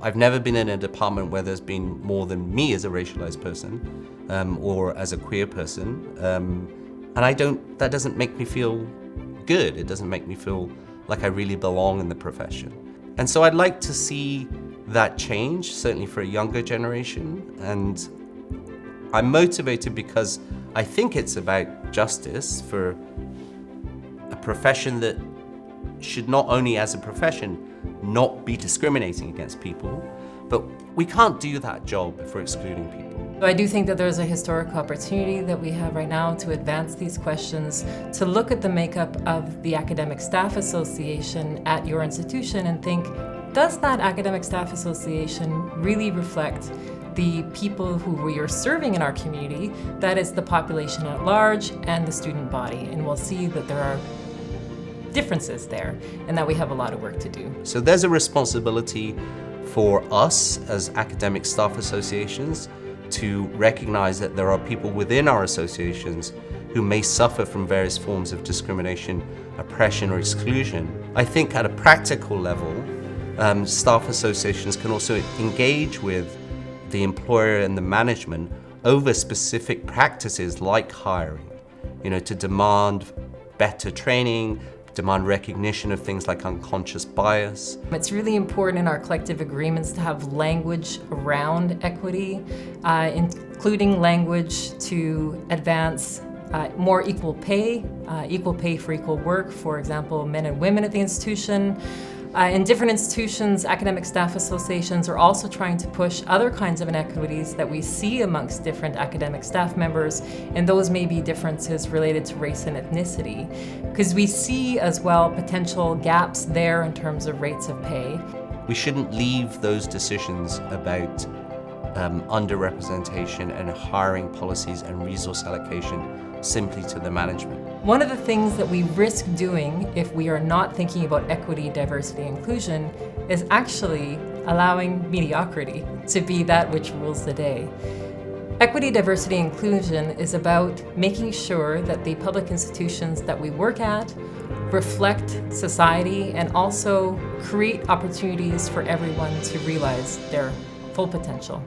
I've never been in a department where there's been more than me as a racialized person or as a queer person. And that doesn't make me feel good. It doesn't make me feel like I really belong in the profession. And so I'd like to see that change, certainly for a younger generation. And I'm motivated because I think it's about justice for a profession that should not only as a profession not be discriminating against people, but we can't do that job if we're excluding people. I do think that there's a historic opportunity that we have right now to advance these questions, to look at the makeup of the Academic Staff Association at your institution and think, does that Academic Staff Association really reflect the people who we are serving in our community, that is the population at large and the student body? And we'll see that there are differences there and that we have a lot of work to do. So there's a responsibility for us as academic staff associations to recognize that there are people within our associations who may suffer from various forms of discrimination, oppression, or exclusion. I think at a practical level, staff associations can also engage with the employer and the management over specific practices like hiring, to demand better training, demand recognition of things like unconscious bias. It's really important in our collective agreements to have language around equity, including language to advance more equal pay for equal work, for example, men and women at the institution. In different institutions, academic staff associations are also trying to push other kinds of inequities that we see amongst different academic staff members, and those may be differences related to race and ethnicity, because we see as well potential gaps there in terms of rates of pay. We shouldn't leave those decisions about underrepresentation and hiring policies and resource allocation simply to the management. One of the things that we risk doing if we are not thinking about equity, diversity, inclusion is actually allowing mediocrity to be that which rules the day. Equity, diversity, inclusion is about making sure that the public institutions that we work at reflect society and also create opportunities for everyone to realize their full potential.